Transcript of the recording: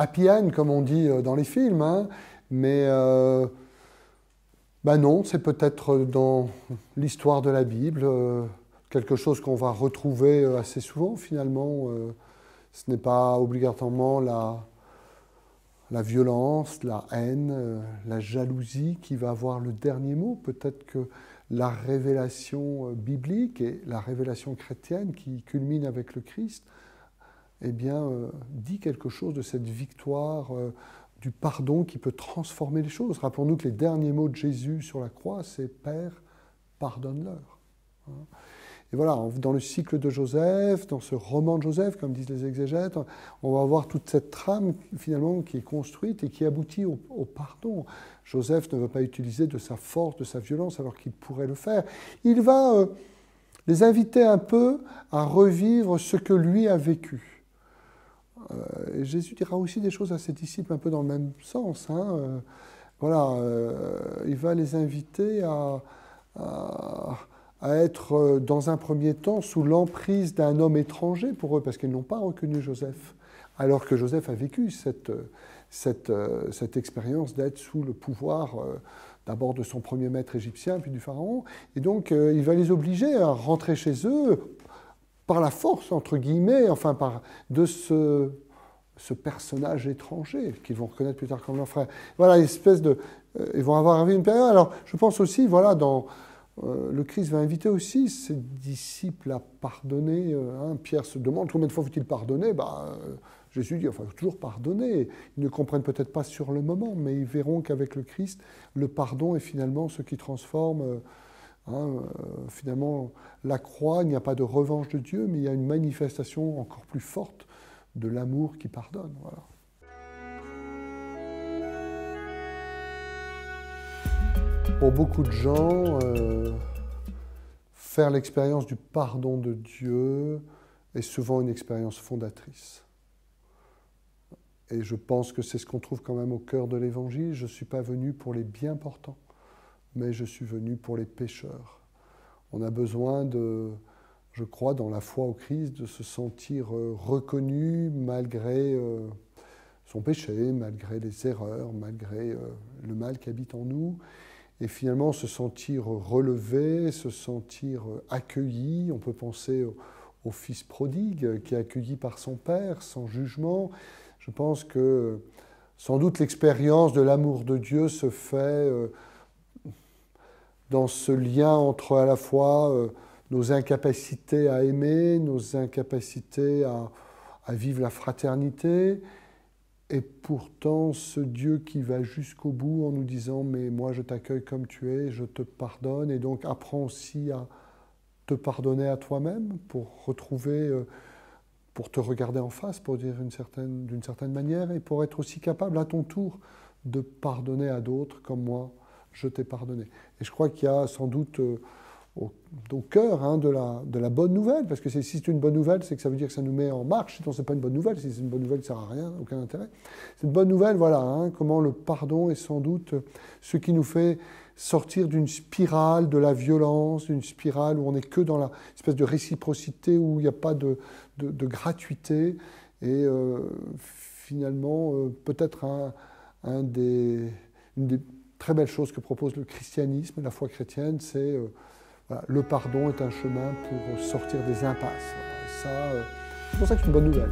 happy end, comme on dit dans les films, hein, mais ben non, c'est peut-être dans l'histoire de la Bible, quelque chose qu'on va retrouver assez souvent finalement. Ce n'est pas obligatoirement la violence, la haine, la jalousie qui va avoir le dernier mot. Peut-être que la révélation biblique et la révélation chrétienne qui culmine avec le Christ, eh bien, dit quelque chose de cette victoire du pardon qui peut transformer les choses. Rappelons-nous que les derniers mots de Jésus sur la croix, c'est « Père, pardonne-leur ». Et voilà, dans le cycle de Joseph, dans ce roman de Joseph, comme disent les exégètes, on va voir toute cette trame finalement qui est construite et qui aboutit au pardon. Joseph ne va pas utiliser de sa force, de sa violence, alors qu'il pourrait le faire. Il va les inviter un peu à revivre ce que lui a vécu. Et Jésus dira aussi des choses à ses disciples un peu dans le même sens. Hein. Il va les inviter à être dans un premier temps sous l'emprise d'un homme étranger pour eux, parce qu'ils n'ont pas reconnu Joseph, alors que Joseph a vécu cette expérience d'être sous le pouvoir d'abord de son premier maître égyptien, puis du pharaon. Et donc il va les obliger à rentrer chez eux par la force, entre guillemets, enfin de ce personnage étranger qu'ils vont reconnaître plus tard comme leur frère. Voilà, ils vont avoir une période. Alors je pense aussi, voilà, le Christ va inviter aussi ses disciples à pardonner. Pierre se demande combien de fois faut-il pardonner. Jésus dit, il faut toujours pardonner. Ils ne comprennent peut-être pas sur le moment, mais ils verront qu'avec le Christ, le pardon est finalement ce qui transforme. Finalement, la croix, il n'y a pas de revanche de Dieu, mais il y a une manifestation encore plus forte de l'amour qui pardonne. Voilà. Pour beaucoup de gens, faire l'expérience du pardon de Dieu est souvent une expérience fondatrice. Et je pense que c'est ce qu'on trouve quand même au cœur de l'Évangile. Je ne suis pas venu pour les bien portants, mais je suis venu pour les pécheurs. On a besoin je crois, dans la foi au Christ, de se sentir reconnu malgré son péché, malgré les erreurs, malgré le mal qui habite en nous. Et finalement, se sentir relevé, se sentir accueilli. On peut penser au fils prodigue qui est accueilli par son père sans jugement. Je pense que sans doute l'expérience de l'amour de Dieu se fait dans ce lien entre à la fois nos incapacités à aimer, nos incapacités à vivre la fraternité, et pourtant ce Dieu qui va jusqu'au bout en nous disant « mais moi je t'accueille comme tu es, je te pardonne » et donc apprends aussi à te pardonner à toi-même pour retrouver, pour te regarder en face, pour dire d'une certaine manière, et pour être aussi capable à ton tour de pardonner à d'autres comme moi je t'ai pardonné. Et je crois qu'il y a sans doute au cœur de la bonne nouvelle, parce que si c'est une bonne nouvelle, c'est que ça veut dire que ça nous met en marche. Sinon, ce n'est pas une bonne nouvelle. Si c'est une bonne nouvelle, ça ne sert à rien, aucun intérêt. C'est une bonne nouvelle, voilà, comment le pardon est sans doute ce qui nous fait sortir d'une spirale de la violence, d'une spirale où on n'est que dans l'espèce de réciprocité, où il n'y a pas de gratuité. Et finalement, peut-être une des très belles choses que propose le christianisme, la foi chrétienne, c'est le pardon est un chemin pour sortir des impasses. C'est pour ça que c'est une bonne nouvelle.